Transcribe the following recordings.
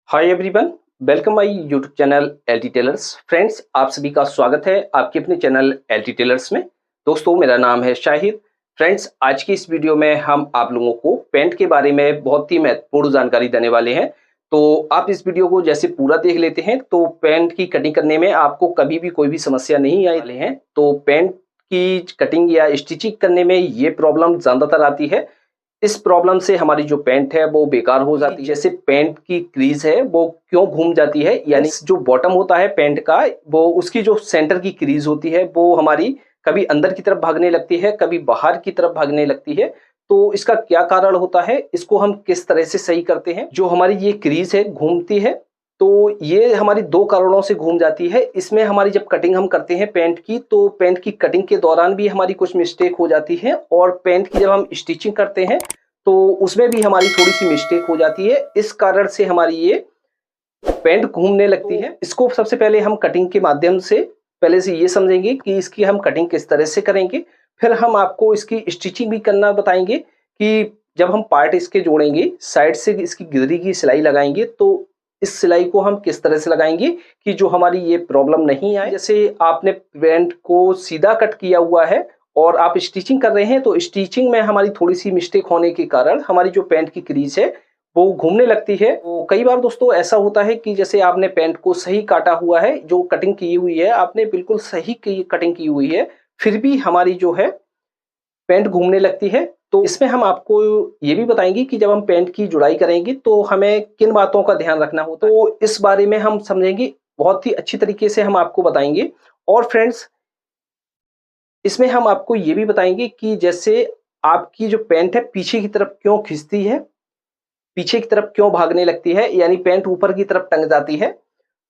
Hi everyone, welcome my YouTube channel LT tailors. Friends, आप सभी का स्वागत है आपके अपने चैनल एलटी टेलर्स में। दोस्तों, मेरा नाम है शाहिद। फ्रेंड्स, आज की इस वीडियो में हम आप लोगों को पेंट के बारे में बहुत ही महत्वपूर्ण जानकारी देने वाले हैं। तो आप इस वीडियो को जैसे पूरा देख लेते हैं तो पेंट की कटिंग करने में आपको कभी भी कोई भी समस्या नहीं आने वाली है। तो पेंट की कटिंग या स्टिचिंग करने में ये प्रॉब्लम ज्यादातर आती है। इस प्रॉब्लम से हमारी जो पेंट है वो बेकार हो जाती है। जैसे पेंट की क्रीज है वो क्यों घूम जाती है, यानी जो बॉटम होता है पेंट का, वो उसकी जो सेंटर की क्रीज होती है वो हमारी कभी अंदर की तरफ भागने लगती है, कभी बाहर की तरफ भागने लगती है। तो इसका क्या कारण होता है, इसको हम किस तरह से सही करते हैं। जो हमारी ये क्रीज है घूमती है, तो ये हमारी दो कारणों से घूम जाती है। इसमें हमारी जब कटिंग हम करते हैं पेंट की, तो पेंट की कटिंग के दौरान भी हमारी कुछ मिस्टेक हो जाती है, और पेंट की जब हम स्टिचिंग करते हैं तो उसमें भी हमारी थोड़ी सी मिस्टेक हो जाती है। इस कारण से हमारी ये पेंट घूमने लगती है। इसको सबसे पहले हम कटिंग के माध्यम से पहले से ये समझेंगे कि इसकी हम कटिंग किस तरह से करेंगे। फिर हम आपको इसकी स्टिचिंग भी करना बताएंगे कि जब हम पार्ट इसके जोड़ेंगे, साइड से इसकी गिरी की सिलाई लगाएंगे, तो इस सिलाई को हम किस तरह से लगाएंगे कि जो हमारी ये प्रॉब्लम नहीं आए। जैसे आपने पेंट को सीधा कट किया हुआ है और आप स्टिचिंग कर रहे हैं, तो स्टिचिंग में हमारी थोड़ी सी मिस्टेक होने के कारण हमारी जो पेंट की क्रीज है वो घूमने लगती है। तो कई बार दोस्तों ऐसा होता है कि जैसे आपने पेंट को सही काटा हुआ है, जो कटिंग की हुई है आपने बिल्कुल सही कटिंग की हुई है, फिर भी हमारी जो है पेंट घूमने लगती है। तो इसमें हम आपको ये भी बताएंगे कि जब हम पेंट की जुड़ाई करेंगे तो हमें किन बातों का ध्यान रखना होता है। तो इस बारे में हम समझेंगे, बहुत ही अच्छी तरीके से हम आपको बताएंगे। और फ्रेंड्स, इसमें हम आपको ये भी बताएंगे कि जैसे आपकी जो पेंट है पीछे की तरफ क्यों खिंचती है, पीछे की तरफ क्यों भागने लगती है, यानी पेंट ऊपर की तरफ टंग जाती है।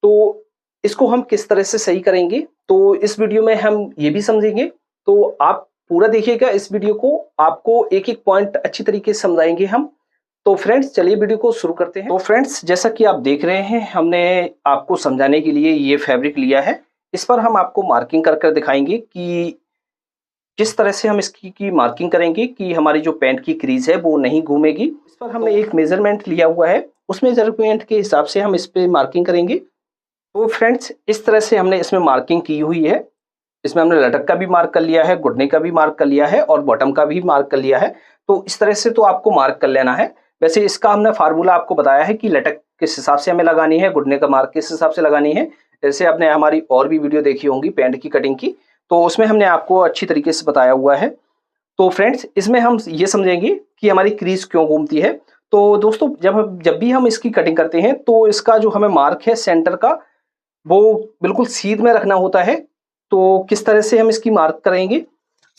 तो इसको हम किस तरह से सही करेंगे, तो इस वीडियो में हम ये भी समझेंगे। तो आप पूरा देखिएगा इस वीडियो को, आपको एक एक पॉइंट अच्छी तरीके से समझाएंगे हम। तो फ्रेंड्स, चलिए वीडियो को शुरू करते हैं। तो फ्रेंड्स, जैसा कि आप देख रहे हैं, हमने आपको समझाने के लिए ये फैब्रिक लिया है। इस पर हम आपको मार्किंग कर कर दिखाएंगे कि किस तरह से हम इसकी की मार्किंग करेंगे कि हमारी जो पेंट की क्रीज है वो नहीं घूमेगी। इस पर हमने एक मेजरमेंट लिया हुआ है, उस मेजरमेंट के हिसाब से हम इस पे मार्किंग करेंगे। तो फ्रेंड्स, इस तरह से हमने इसमें मार्किंग की हुई है। इसमें हमने लटक का भी मार्क कर लिया है, घुटने का भी मार्क कर लिया है और बॉटम का भी मार्क कर लिया है। तो इस तरह से तो आपको मार्क कर लेना है। वैसे इसका हमने फार्मूला आपको बताया है कि लटक किस हिसाब से हमें लगानी है, घुटने का मार्क किस हिसाब से लगानी है। जैसे आपने हमारी और भी वीडियो देखी होंगी पेंट की कटिंग की, तो उसमें हमने आपको अच्छी तरीके से बताया हुआ है। तो फ्रेंड्स, इसमें हम ये समझेंगे कि हमारी क्रीज क्यों घूमती है। तो दोस्तों, जब भी हम इसकी कटिंग करते हैं तो इसका जो हमें मार्क है सेंटर का, वो बिल्कुल सीध में रखना होता है। तो किस तरह से हम इसकी मार्क करेंगे,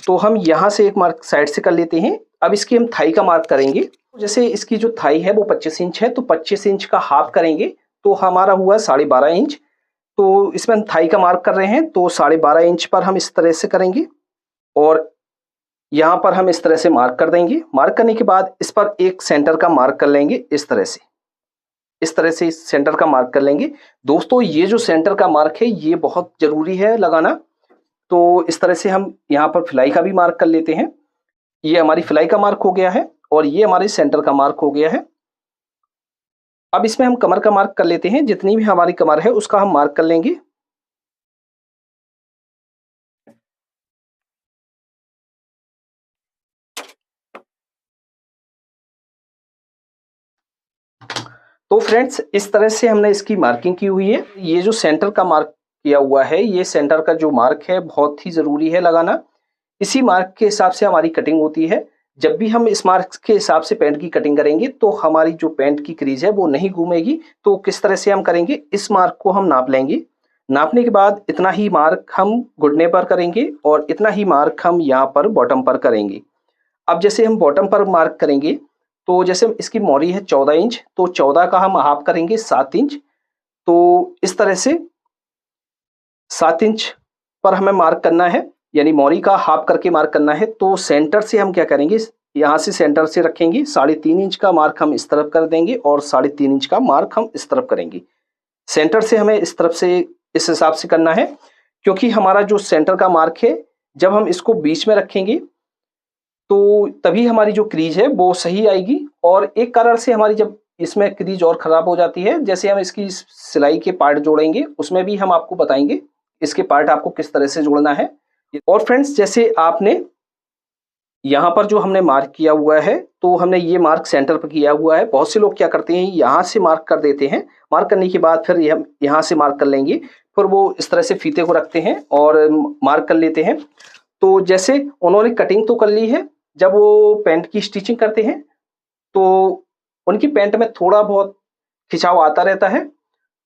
तो हम यहाँ से एक मार्क साइड से कर लेते हैं। अब इसकी हम थाई का मार्क करेंगे। जैसे इसकी जो थाई है वो 25 इंच है, तो 25 इंच का हाफ करेंगे तो हमारा हुआ 12.5 इंच। तो इसमें हम थाई का मार्क कर रहे हैं, तो 12.5 इंच पर हम इस तरह से करेंगे और यहाँ पर हम इस तरह से मार्क कर देंगे। मार्क करने के बाद इस पर एक सेंटर का मार्क कर लेंगे। इस तरह से इस सेंटर का मार्क कर लेंगे। दोस्तों, ये जो सेंटर का मार्क है ये बहुत जरूरी है लगाना। तो इस तरह से हम यहाँ पर फिलाई का भी मार्क कर लेते हैं। ये हमारी फिलाई का मार्क हो गया है और ये हमारे सेंटर का मार्क हो गया है। अब इसमें हम कमर का मार्क कर लेते हैं। जितनी भी हमारी कमर है उसका हम मार्क कर लेंगे। तो फ्रेंड्स, इस तरह से हमने इसकी मार्किंग की हुई है। ये जो सेंटर का मार्क किया हुआ है, ये सेंटर का जो मार्क है बहुत ही जरूरी है लगाना। इसी मार्क के हिसाब से हमारी कटिंग होती है। जब भी हम इस मार्क के हिसाब से पेंट की कटिंग करेंगे तो हमारी जो पेंट की क्रीज है वो नहीं घूमेगी। तो किस तरह से हम करेंगे, इस मार्क को हम नाप लेंगे। नापने के बाद इतना ही मार्क हम घुटने पर करेंगे और इतना ही मार्क हम यहाँ पर बॉटम पर करेंगे। अब जैसे हम बॉटम पर मार्क करेंगे, तो जैसे इसकी मोरी है 14 इंच, तो 14 का हम हाफ करेंगे 7 इंच। तो इस तरह से 7 इंच पर हमें मार्क करना है, यानी मोरी का हाफ करके मार्क करना है। तो सेंटर से हम क्या करेंगे, यहाँ से सेंटर से रखेंगे 3.5 इंच का मार्क हम इस तरफ कर देंगे और 3.5 इंच का मार्क हम इस तरफ करेंगे। सेंटर से हमें इस तरफ से इस हिसाब से करना है, क्योंकि हमारा जो सेंटर का मार्क है जब हम इसको बीच में रखेंगे तो तभी हमारी जो क्रीज है वो सही आएगी। और एक कारण से हमारी जब इसमें क्रीज और खराब हो जाती है। जैसे हम इसकी सिलाई के पार्ट जोड़ेंगे उसमें भी हम आपको बताएंगे इसके पार्ट आपको किस तरह से जोड़ना है। और फ्रेंड्स, जैसे आपने यहाँ पर जो हमने मार्क किया हुआ है, तो हमने ये मार्क सेंटर पर किया हुआ है। बहुत से लोग क्या करते हैं, यहाँ से मार्क कर देते हैं, मार्क करने के बाद फिर हम यहाँ से मार्क कर लेंगे, फिर वो इस तरह से फीते को रखते हैं और मार्क कर लेते हैं। तो जैसे उन्होंने कटिंग तो कर ली है, जब वो पैंट की स्टिचिंग करते हैं तो उनकी पैंट में थोड़ा बहुत खिंचाव आता रहता है।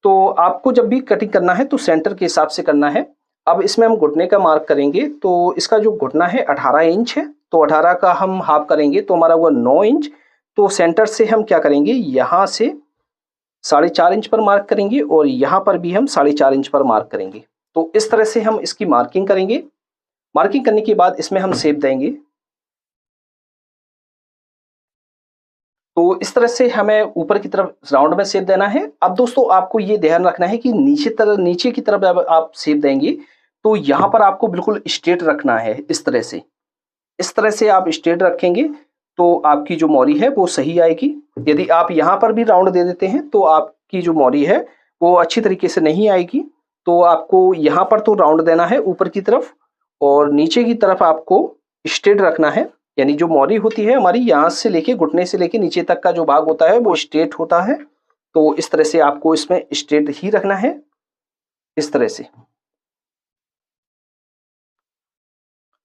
तो आपको जब भी कटिंग करना है तो सेंटर के हिसाब से करना है। अब इसमें हम घुटने का मार्क करेंगे, तो इसका जो घुटना है 18 इंच है, तो 18 का हम हाफ करेंगे तो हमारा हुआ 9 इंच। तो सेंटर से हम क्या करेंगे, यहाँ से 4.5 इंच पर मार्क करेंगे और यहाँ पर भी हम 4.5 इंच पर मार्क करेंगे। तो इस तरह से हम इसकी मार्किंग करेंगे। मार्किंग करने के बाद इसमें हम शेप देंगे। तो इस तरह से हमें ऊपर की तरफ राउंड में शेप देना है। अब दोस्तों आपको ये ध्यान रखना है कि नीचे की तरफ जब आप शेप देंगे तो यहाँ पर आपको बिल्कुल स्ट्रेट रखना है। इस तरह से आप स्ट्रेट रखेंगे तो आपकी जो मोरी है वो सही आएगी। यदि आप यहाँ पर भी राउंड दे देते हैं तो आपकी जो मोरी है वो अच्छी तरीके से नहीं आएगी। तो आपको यहाँ पर तो राउंड देना है ऊपर की तरफ और नीचे की तरफ आपको स्ट्रेट रखना है। यानी जो मोरी होती है हमारी, यहाँ से लेके घुटने से लेके नीचे तक का जो भाग होता है वो स्ट्रेट होता है। तो इस तरह से आपको इसमें स्ट्रेट ही रखना है, इस तरह से।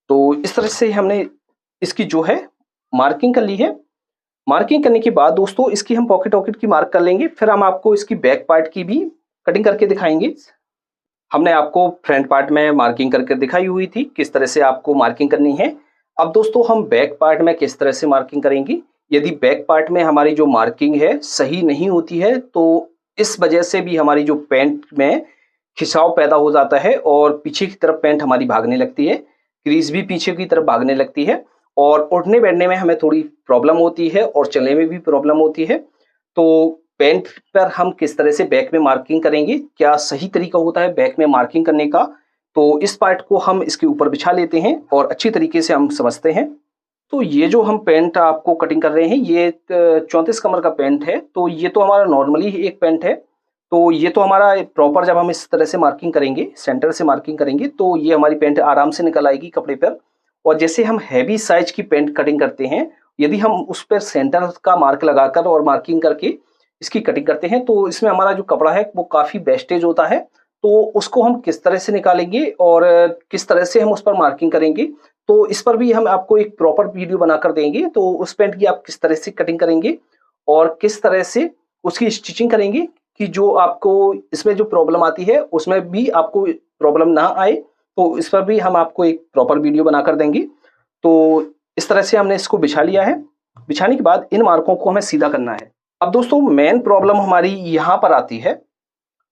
तो इस तरह से हमने इसकी जो है मार्किंग कर ली है। मार्किंग करने के बाद दोस्तों इसकी हम पॉकेट की मार्क कर लेंगे। फिर हम आपको इसकी बैक पार्ट की भी कटिंग करके दिखाएंगे। हमने आपको फ्रंट पार्ट में मार्किंग करके दिखाई हुई थी किस तरह से आपको मार्किंग करनी है। अब दोस्तों हम बैक पार्ट में किस तरह से मार्किंग करेंगे। यदि बैक पार्ट में हमारी जो मार्किंग है सही नहीं होती है तो इस वजह से भी हमारी जो पैंट में खिंचाव पैदा हो जाता है और पीछे की तरफ पैंट हमारी भागने लगती है, क्रीज भी पीछे की तरफ भागने लगती है और उठने बैठने में हमें थोड़ी प्रॉब्लम होती है और चलने में भी प्रॉब्लम होती है। तो पैंट पर हम किस तरह से बैक में मार्किंग करेंगे, क्या सही तरीका होता है बैक में मार्किंग करने का, तो इस पार्ट को हम इसके ऊपर बिछा लेते हैं और अच्छी तरीके से हम समझते हैं। तो ये जो हम पैंट आपको कटिंग कर रहे हैं ये 34 कमर का पैंट है। तो ये तो हमारा नॉर्मली एक पैंट है। तो ये तो हमारा प्रॉपर जब हम इस तरह से मार्किंग करेंगे, सेंटर से मार्किंग करेंगे, तो ये हमारी पैंट आराम से निकल आएगी कपड़े पर। और जैसे हम हैवी साइज की पैंट कटिंग करते हैं, यदि हम उस पर सेंटर का मार्क लगाकर और मार्किंग करके इसकी कटिंग करते हैं तो इसमें हमारा जो कपड़ा है वो काफ़ी वेस्टेज होता है। तो उसको हम किस तरह से निकालेंगे और किस तरह से हम उस पर मार्किंग करेंगे, तो इस पर भी हम आपको एक प्रॉपर वीडियो बनाकर देंगे। तो उस पैंट की आप किस तरह से कटिंग करेंगे और किस तरह से उसकी स्टिचिंग करेंगे कि जो आपको इसमें जो प्रॉब्लम आती है उसमें भी आपको प्रॉब्लम ना आए, तो इस पर भी हम आपको एक प्रॉपर वीडियो बनाकर देंगे। तो इस तरह से हमने इसको बिछा लिया है। बिछाने के बाद इन मार्कों को हमें सीधा करना है। अब दोस्तों मेन प्रॉब्लम हमारी यहाँ पर आती है।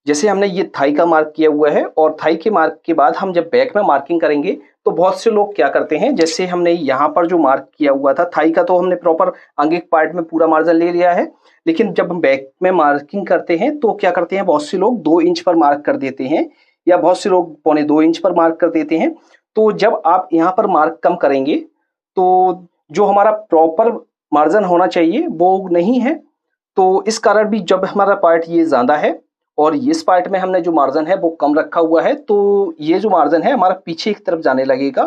जैसे हमने ये थाई का मार्क किया हुआ है और थाई के मार्क के बाद हम जब बैक में मार्किंग करेंगे तो बहुत से लोग क्या करते हैं, जैसे हमने यहाँ पर जो मार्क किया हुआ था थाई का, तो हमने प्रॉपर आगे के पार्ट में पूरा मार्जिन ले लिया है। लेकिन जब हम बैक में मार्किंग करते हैं तो क्या करते हैं, बहुत से लोग 2 इंच पर मार्क कर देते हैं या बहुत से लोग 1.25 इंच पर मार्क कर देते हैं। तो जब आप यहाँ पर मार्क कम करेंगे तो जो हमारा प्रॉपर मार्जिन होना चाहिए वो नहीं है। तो इस कारण भी जब हमारा पार्ट ये ज़्यादा है और इस पार्ट में हमने जो मार्जिन है वो कम रखा हुआ है, तो ये जो मार्जिन है हमारा पीछे की तरफ जाने लगेगा।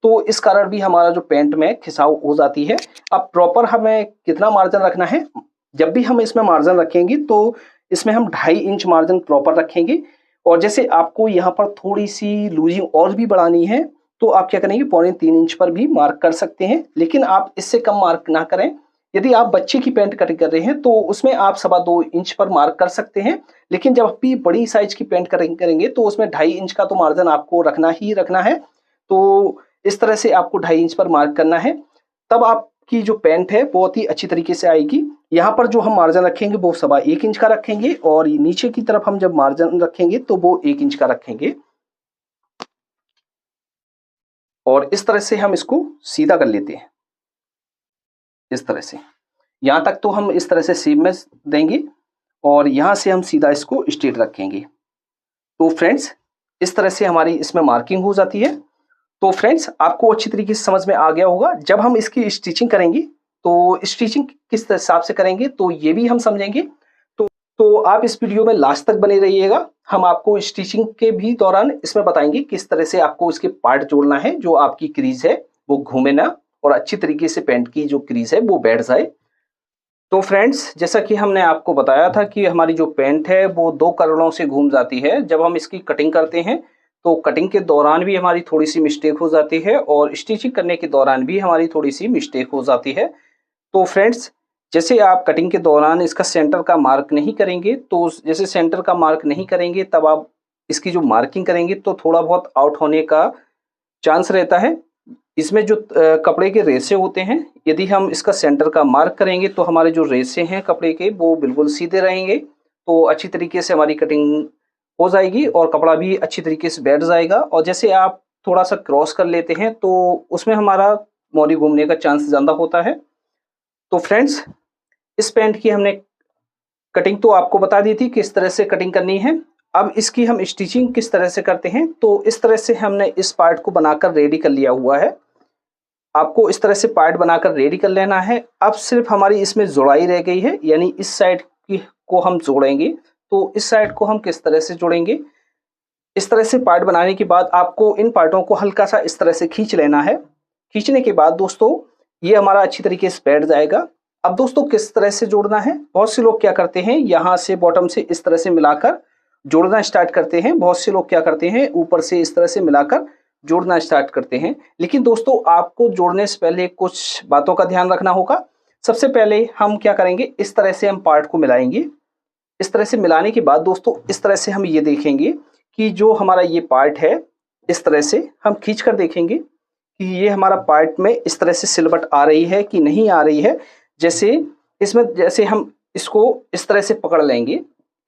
तो इस कारण भी हमारा जो पैंट में खिंचाव हो जाती है। अब प्रॉपर हमें कितना मार्जिन रखना है, जब भी हम इसमें मार्जिन रखेंगे तो इसमें हम 2.5 इंच मार्जिन प्रॉपर रखेंगे। और जैसे आपको यहाँ पर थोड़ी सी लूजिंग और भी बढ़ानी है तो आप क्या करेंगे, 3.25 इंच पर भी मार्क कर सकते हैं, लेकिन आप इससे कम मार्क ना करें। यदि आप बच्चे की पैंट कटिंग कर रहे हैं तो उसमें आप 2.25 इंच पर मार्क कर सकते हैं। लेकिन जब भी बड़ी साइज की पैंट कटिंग करेंगे तो उसमें 2.5 इंच का तो मार्जिन आपको रखना ही रखना है। तो इस तरह से आपको 2.5 इंच पर मार्क करना है, तब आपकी जो पैंट है बहुत ही अच्छी तरीके से आएगी। यहाँ पर जो हम मार्जिन रखेंगे वो 1.25 इंच का रखेंगे और नीचे की तरफ हम जब मार्जिन रखेंगे तो वो 1 इंच का रखेंगे। और इस तरह से हम इसको सीधा कर लेते हैं। इस तरह से यहाँ तक तो हम इस तरह से शेप में देंगे और यहाँ से हम सीधा इसको स्ट्रेट रखेंगे। तो फ्रेंड्स इस तरह से हमारी इसमें मार्किंग हो जाती है। तो फ्रेंड्स आपको अच्छी तरीके से समझ में आ गया होगा। जब हम इसकी स्टिचिंग करेंगे तो स्टिचिंग किस हिसाब से करेंगे तो ये भी हम समझेंगे। तो आप इस वीडियो में लास्ट तक बने रहिएगा। हम आपको स्टिचिंग के भी दौरान इसमें बताएंगे किस तरह से आपको इसके पार्ट जोड़ना है, जो आपकी क्रीज है वो घूमे ना और अच्छी तरीके से पैंट की जो क्रीज है वो बैठ जाए। तो फ्रेंड्स, जैसा कि हमने आपको बताया था कि हमारी जो पैंट है वो 2 कारणों से घूम जाती है। जब हम इसकी कटिंग करते हैं तो कटिंग के दौरान भी हमारी थोड़ी सी मिस्टेक हो जाती है और स्टिचिंग करने के दौरान भी हमारी थोड़ी सी मिस्टेक हो जाती है। तो फ्रेंड्स, जैसे आप कटिंग के दौरान इसका सेंटर का मार्क नहीं करेंगे, तो जैसे सेंटर का मार्क नहीं करेंगे तब आप इसकी जो मार्किंग करेंगे तो थोड़ा बहुत आउट होने का चांस रहता है। इसमें जो कपड़े के रेशे होते हैं, यदि हम इसका सेंटर का मार्क करेंगे तो हमारे जो रेशे हैं कपड़े के वो बिल्कुल सीधे रहेंगे, तो अच्छी तरीके से हमारी कटिंग हो जाएगी और कपड़ा भी अच्छी तरीके से बैठ जाएगा। और जैसे आप थोड़ा सा क्रॉस कर लेते हैं तो उसमें हमारा मोरी घूमने का चांस ज़्यादा होता है। तो फ्रेंड्स, इस पैंट की हमने कटिंग तो आपको बता दी थी किस तरह से कटिंग करनी है। अब इसकी हम स्टिचिंग किस तरह से करते हैं, तो इस तरह से हमने इस पार्ट को बनाकर रेडी कर लिया हुआ है। आपको इस तरह से पार्ट बनाकर रेडी कर लेना है। अब सिर्फ हमारी इसमें जुड़ाई रह गई है, यानी इस साइड की को हम जोड़ेंगे। तो इस साइड को हम किस तरह से जोड़ेंगे, इस तरह से पार्ट बनाने के बाद आपको इन पार्टों को हल्का सा इस तरह से खींच लेना है। खींचने के बाद दोस्तों ये हमारा अच्छी तरीके से बैठ जाएगा। अब दोस्तों किस तरह से जोड़ना है, बहुत से लोग क्या करते हैं यहाँ से बॉटम से इस तरह से मिलाकर जोड़ना स्टार्ट करते हैं। बहुत से लोग क्या करते हैं ऊपर से इस तरह से मिलाकर जोड़ना स्टार्ट करते हैं। लेकिन दोस्तों, आपको जोड़ने से पहले कुछ बातों का ध्यान रखना होगा। सबसे पहले हम क्या करेंगे, इस तरह से हम पार्ट को मिलाएंगे। इस तरह से मिलाने के बाद दोस्तों इस तरह से हम ये देखेंगे कि जो हमारा ये पार्ट है, इस तरह से हम खींच कर देखेंगे कि ये हमारा पार्ट में इस तरह से सिलवट आ रही है कि नहीं आ रही है। जैसे इसमें जैसे हम इसको इस तरह से पकड़ लेंगे,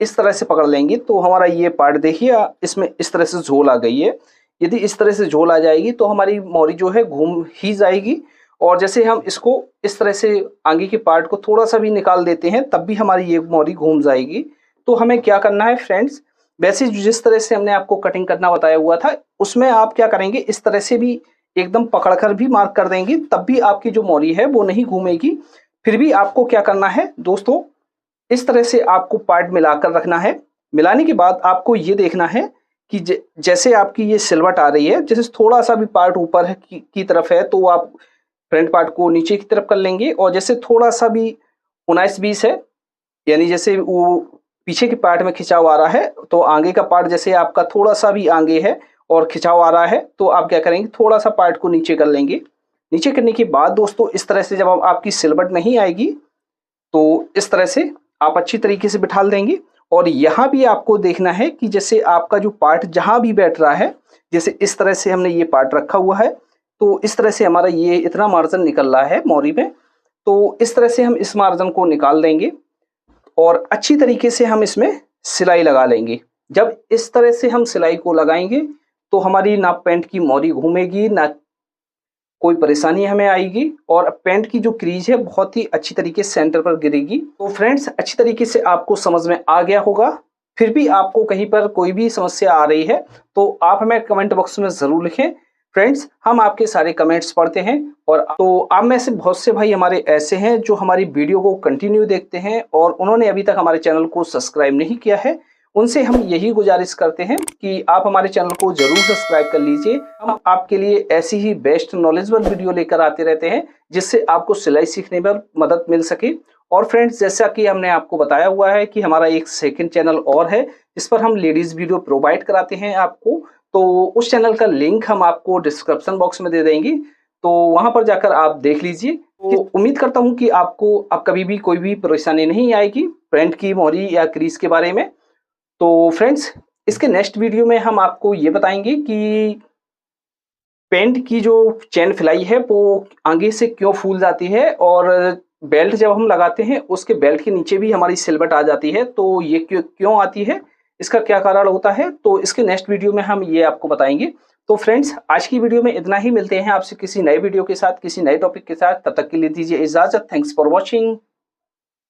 इस तरह से पकड़ लेंगे तो हमारा ये पार्ट देखिए इसमें इस तरह से झोल आ गई है। यदि इस तरह से झोल आ जाएगी तो हमारी मोरी जो है घूम ही जाएगी। और जैसे हम इसको इस तरह से आगे के पार्ट को थोड़ा सा भी निकाल देते हैं तब भी हमारी ये मोरी घूम जाएगी। तो हमें क्या करना है फ्रेंड्स, वैसे जिस तरह से हमने आपको कटिंग करना बताया हुआ था उसमें आप क्या करेंगे, इस तरह से भी एकदम पकड़कर भी मार्क कर देंगे तब भी आपकी जो मोरी है वो नहीं घूमेगी। फिर भी आपको क्या करना है दोस्तों, इस तरह से आपको पार्ट मिलाकर रखना है। मिलाने के बाद आपको ये देखना है कि जैसे आपकी ये सिलवट आ रही है, जैसे थोड़ा सा भी पार्ट ऊपर है की तरफ है तो आप फ्रंट पार्ट को नीचे की तरफ कर लेंगे। और जैसे थोड़ा सा भी 19-20 है, यानी जैसे वो पीछे के पार्ट में खिंचाव आ रहा है तो आगे का पार्ट जैसे आपका थोड़ा सा भी आगे है और खिंचाव आ रहा है तो आप क्या करेंगे, थोड़ा सा पार्ट को नीचे कर लेंगे। नीचे करने के बाद दोस्तों इस तरह से जब आपकी सिलवट नहीं आएगी तो इस तरह से आप अच्छी तरीके से बिठा देंगे। और यहाँ भी आपको देखना है कि जैसे आपका जो पार्ट जहाँ भी बैठ रहा है, जैसे इस तरह से हमने ये पार्ट रखा हुआ है तो इस तरह से हमारा ये इतना मार्जिन निकल रहा है मोरी में, तो इस तरह से हम इस मार्जिन को निकाल देंगे और अच्छी तरीके से हम इसमें सिलाई लगा लेंगे। जब इस तरह से हम सिलाई को लगाएंगे तो हमारी ना पैंट की मोरी घूमेगी, ना कोई परेशानी हमें आएगी और पैंट की जो क्रीज है बहुत ही अच्छी तरीके से सेंटर पर गिरेगी। तो फ्रेंड्स, अच्छी तरीके से आपको समझ में आ गया होगा। फिर भी आपको कहीं पर कोई भी समस्या आ रही है तो आप हमें कमेंट बॉक्स में ज़रूर लिखें। फ्रेंड्स, हम आपके सारे कमेंट्स पढ़ते हैं। और तो आप में से बहुत से भाई हमारे ऐसे हैं जो हमारी वीडियो को कंटिन्यू देखते हैं और उन्होंने अभी तक हमारे चैनल को सब्सक्राइब नहीं किया है। उनसे हम यही गुजारिश करते हैं कि आप हमारे चैनल को जरूर सब्सक्राइब कर लीजिए। हम आपके लिए ऐसी ही बेस्ट नॉलेजेबल वीडियो लेकर आते रहते हैं जिससे आपको सिलाई सीखने में मदद मिल सके। और फ्रेंड्स, जैसा कि हमने आपको बताया हुआ है कि हमारा एक सेकंड चैनल और है जिस पर हम लेडीज वीडियो प्रोवाइड कराते हैं आपको, तो उस चैनल का लिंक हम आपको डिस्क्रिप्शन बॉक्स में दे देंगे, तो वहां पर जाकर आप देख लीजिए। तो उम्मीद करता हूं कि आपको अब कभी भी कोई भी परेशानी नहीं आएगी पैंट की मोरी या क्रीज के बारे में। तो फ्रेंड्स, इसके नेक्स्ट वीडियो में हम आपको ये बताएंगे कि पैंट की जो चैन फिलाई है वो आगे से क्यों फूल जाती है और बेल्ट जब हम लगाते हैं उसके बेल्ट के नीचे भी हमारी सिलवट आ जाती है, तो ये क्यों आती है, इसका क्या कारण होता है, तो इसके नेक्स्ट वीडियो में हम ये आपको बताएंगे। तो फ्रेंड्स, आज की वीडियो में इतना ही। मिलते हैं आपसे किसी नए वीडियो के साथ, किसी नए टॉपिक के साथ। तब तक के लिए दीजिए इजाजत। Thanks for watching.